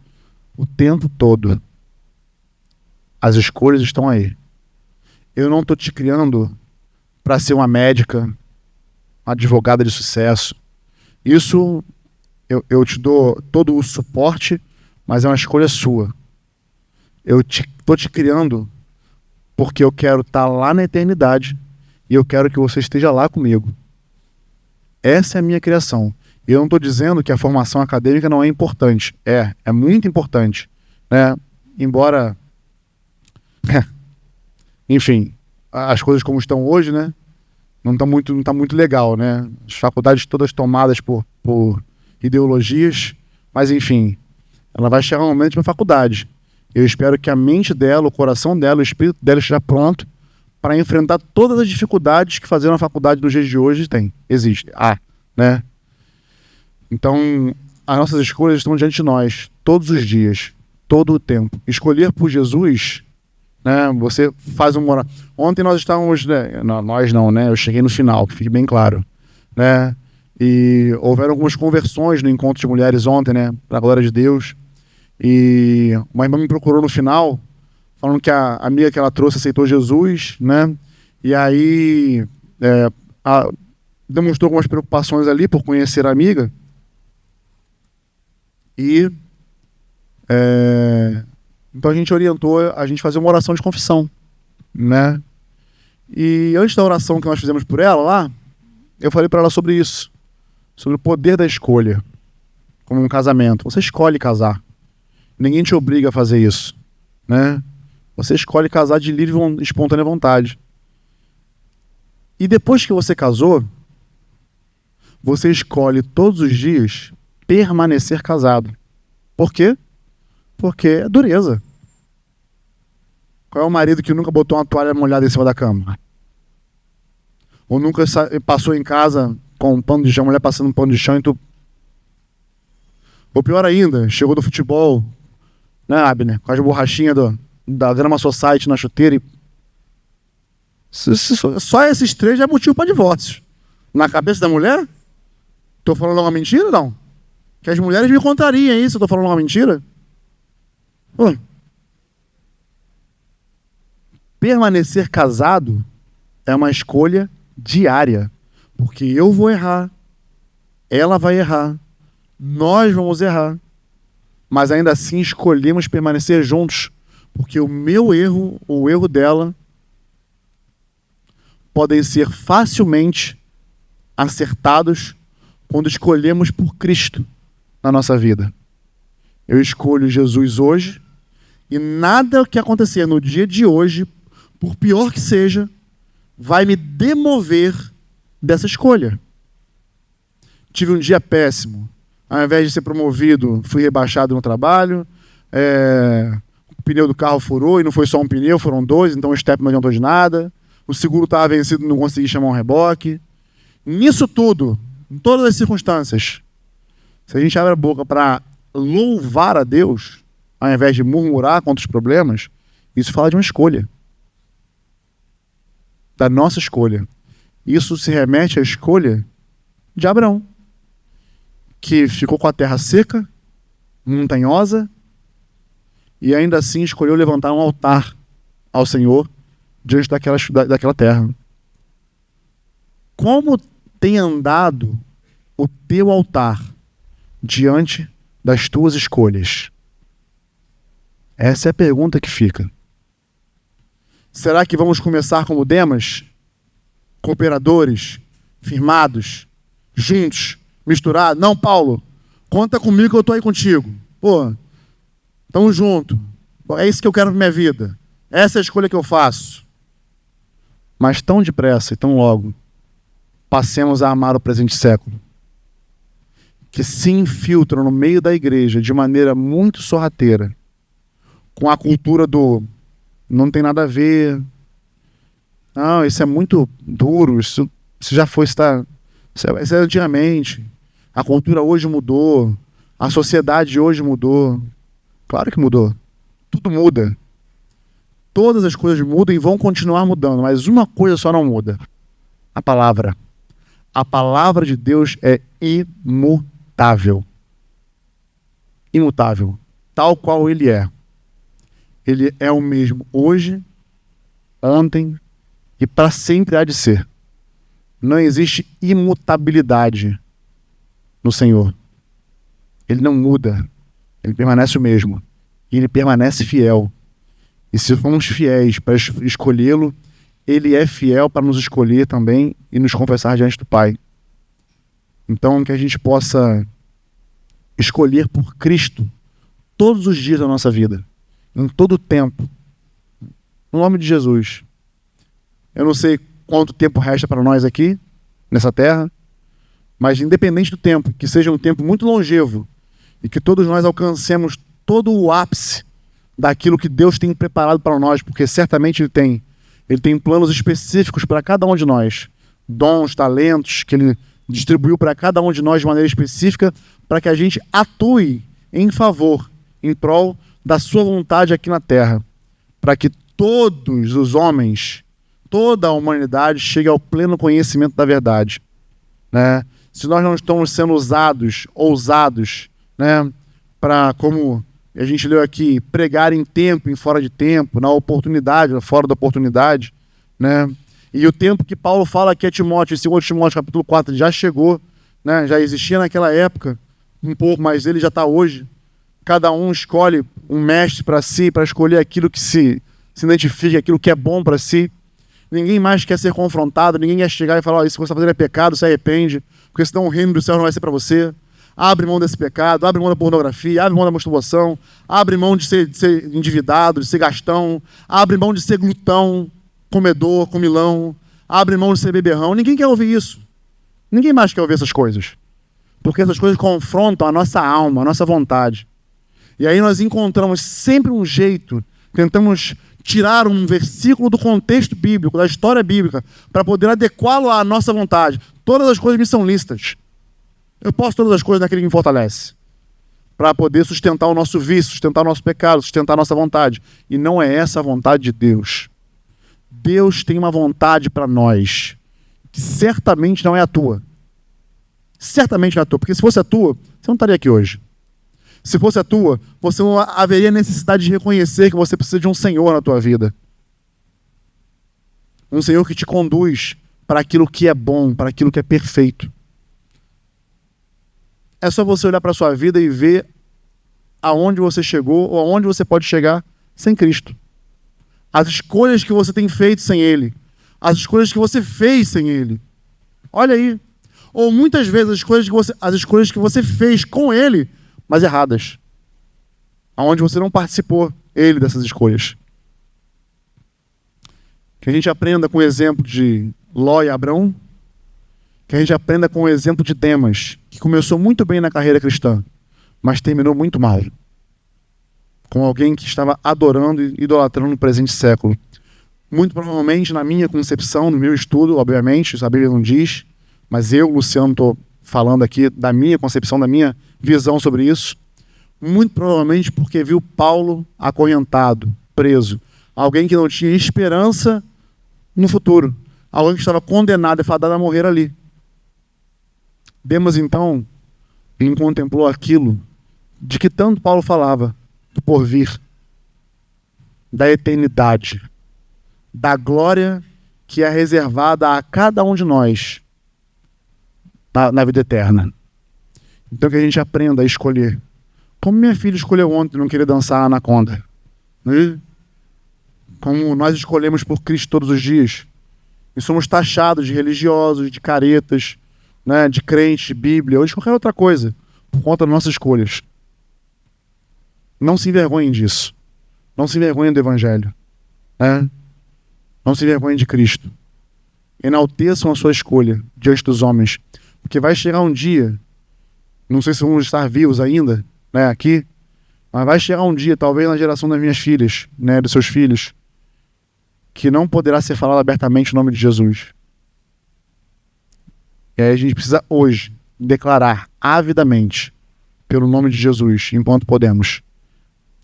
o tempo todo. As escolhas estão aí. Eu não estou te criando para ser uma médica, uma advogada de sucesso. Isso eu te dou todo o suporte, mas é uma escolha sua. Eu estou te criando porque eu quero estar lá na eternidade e eu quero que você esteja lá comigo. Essa é a minha criação. E eu não estou dizendo que a formação acadêmica não é importante. É muito importante, né? Embora, enfim, as coisas como estão hoje, né? Não tá muito legal, né? As faculdades todas tomadas por ideologias, mas enfim, ela vai chegar um momento de uma faculdade. Eu espero que a mente dela, o coração dela, o espírito dela esteja pronto para enfrentar todas as dificuldades que fazer uma faculdade nos dias de hoje existe, né? Então, as nossas escolhas estão diante de nós, todos os dias, todo o tempo. Escolher por Jesus, né? Você faz uma... Ontem nós estávamos, né? Nós não, né? Eu cheguei no final, que fique bem claro, né? E houveram algumas conversões no encontro de mulheres ontem, né? Para a glória de Deus. E uma irmã me procurou no final, falando que a amiga que ela trouxe aceitou Jesus, né? E aí demonstrou algumas preocupações ali por conhecer a amiga. E então a gente orientou a gente fazer uma oração de confissão, né? E antes da oração que nós fizemos por ela lá, eu falei para ela sobre isso, sobre o poder da escolha, como um casamento. Você escolhe casar. Ninguém te obriga a fazer isso, né? Você escolhe casar de livre e espontânea vontade. E depois que você casou, você escolhe todos os dias permanecer casado. Por quê? Porque é dureza. Qual é o marido que nunca botou uma toalha molhada em cima da cama? Ou nunca passou em casa com um pano de chão, a mulher passando um pano de chão e tu... Ou pior ainda, chegou do futebol, né, Abner? Com as borrachinhas da Grama Society na chuteira e... Só esses três já é motivo para divórcio. Na cabeça da mulher? Tô falando uma mentira, não? Que as mulheres me contrariam isso, eu tô falando uma mentira? Pô. Permanecer casado é uma escolha diária. Porque eu vou errar, ela vai errar, nós vamos errar. Mas ainda assim escolhemos permanecer juntos. Porque o meu erro, o erro dela, podem ser facilmente acertados quando escolhemos por Cristo na nossa vida. Eu escolho Jesus hoje e nada que acontecer no dia de hoje, por pior que seja, vai me demover dessa escolha. Tive um dia péssimo. Ao invés de ser promovido, fui rebaixado no trabalho. O pneu do carro furou e não foi só um pneu, foram dois, então o step não adiantou de nada. O seguro estava vencido e não consegui chamar um reboque. Nisso tudo, em todas as circunstâncias, se a gente abre a boca para louvar a Deus, ao invés de murmurar contra os problemas, isso fala de uma escolha. Da nossa escolha. Isso se remete à escolha de Abraão, que ficou com a terra seca, montanhosa, e ainda assim escolheu levantar um altar ao Senhor diante daquela terra. Como tem andado o teu altar diante das tuas escolhas? Essa é a pergunta que fica. Será que vamos começar como Demas? Cooperadores, firmados, juntos, misturados? Não, Paulo, conta comigo que eu estou aí contigo. Pô, tamo junto. É isso que eu quero para minha vida. Essa é a escolha que eu faço. Mas tão depressa e tão logo, passemos a amar o presente século, que se infiltram no meio da igreja de maneira muito sorrateira, com a cultura do não tem nada a ver, não, isso é muito duro, isso já foi, isso é antigamente, a cultura hoje mudou, a sociedade hoje mudou. Claro que mudou, tudo muda, todas as coisas mudam e vão continuar mudando, mas uma coisa só não muda: a palavra. A palavra de Deus é imutável. Imutável. Tal qual ele é. Ele é o mesmo hoje, ontem e para sempre há de ser. Não existe imutabilidade no Senhor. Ele não muda. Ele permanece o mesmo. E ele permanece fiel. E se formos fiéis para escolhê-lo, ele é fiel para nos escolher também e nos confessar diante do Pai. Então, que a gente possa escolher por Cristo todos os dias da nossa vida, em todo o tempo, no nome de Jesus. Eu não sei quanto tempo resta para nós aqui, nessa terra, mas independente do tempo, que seja um tempo muito longevo e que todos nós alcancemos todo o ápice daquilo que Deus tem preparado para nós, porque certamente Ele tem planos específicos para cada um de nós, dons, talentos que Ele distribuiu para cada um de nós de maneira específica, para que a gente atue em favor, em prol da sua vontade aqui na Terra, para que todos os homens, toda a humanidade chegue ao pleno conhecimento da verdade, né? Se nós não estamos sendo ousados, né, para, como a gente leu aqui, pregar em tempo, em fora de tempo, na oportunidade, fora da oportunidade, né? E o tempo que Paulo fala aqui a Timóteo, em 2 Timóteo capítulo 4, já chegou, né? Já existia naquela época, um pouco, mas ele já está hoje. Cada um escolhe um mestre para si, para escolher aquilo que se identifica, aquilo que é bom para si. Ninguém mais quer ser confrontado, ninguém quer chegar e falar: oh, isso que você está fazendo é pecado, se arrepende, porque senão o reino do céu não vai ser para você. Abre mão desse pecado, abre mão da pornografia, abre mão da masturbação, abre mão de ser endividado, de ser gastão, abre mão de ser glutão, comedor, comilão, abre mão de ser beberrão. Ninguém quer ouvir isso. Ninguém mais quer ouvir essas coisas. Porque essas coisas confrontam a nossa alma, a nossa vontade. E aí nós encontramos sempre um jeito, tentamos tirar um versículo do contexto bíblico, da história bíblica, para poder adequá-lo à nossa vontade. Todas as coisas me são lícitas. Eu posso todas as coisas naquele que me fortalece, para poder sustentar o nosso vício, sustentar o nosso pecado, sustentar a nossa vontade. E não é essa a vontade de Deus. Deus tem uma vontade para nós, que certamente não é a tua. Certamente não é a tua, porque se fosse a tua, você não estaria aqui hoje. Se fosse a tua, você não haveria necessidade de reconhecer que você precisa de um Senhor na tua vida. Um Senhor que te conduz para aquilo que é bom, para aquilo que é perfeito. É só você olhar para a sua vida e ver aonde você chegou ou aonde você pode chegar sem Cristo. As escolhas que você tem feito sem Ele. As escolhas que você fez sem Ele. Olha aí. Ou muitas vezes as escolhas que você fez com Ele, mas erradas. Aonde você não participou, Ele, dessas escolhas. Que a gente aprenda com o exemplo de Ló e Abrão. Que a gente aprenda com o exemplo de Demas, que começou muito bem na carreira cristã, mas terminou muito mal. Com alguém que estava adorando e idolatrando no presente século. Muito provavelmente, na minha concepção, no meu estudo, obviamente, a Bíblia não diz, mas eu, Luciano, estou falando aqui da minha concepção, da minha visão sobre isso. Muito provavelmente porque viu Paulo acorrentado, preso. Alguém que não tinha esperança no futuro. Alguém que estava condenado e fadado a morrer ali. Demas, então, ele contemplou aquilo de que tanto Paulo falava, do porvir, da eternidade, da glória que é reservada a cada um de nós na vida eterna. Então que a gente aprenda a escolher. Como minha filha escolheu ontem não querer dançar a anaconda. Né? Como nós escolhemos por Cristo todos os dias. E somos taxados de religiosos, de caretas, né, de crente, de Bíblia, ou de qualquer outra coisa, por conta das nossas escolhas. Não se envergonhem disso. Não se envergonhem do Evangelho. Né? Não se envergonhem de Cristo. Enalteçam a sua escolha diante dos homens. Porque vai chegar um dia, não sei se vamos estar vivos ainda, né, aqui, mas vai chegar um dia, talvez na geração das minhas filhas, né, dos seus filhos, que não poderá ser falado abertamente o nome de Jesus. E aí a gente precisa hoje declarar avidamente pelo nome de Jesus, enquanto podemos.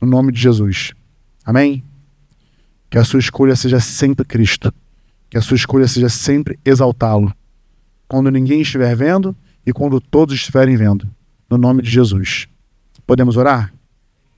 No nome de Jesus. Amém? Que a sua escolha seja sempre Cristo. Que a sua escolha seja sempre exaltá-lo. Quando ninguém estiver vendo e quando todos estiverem vendo. No nome de Jesus. Podemos orar?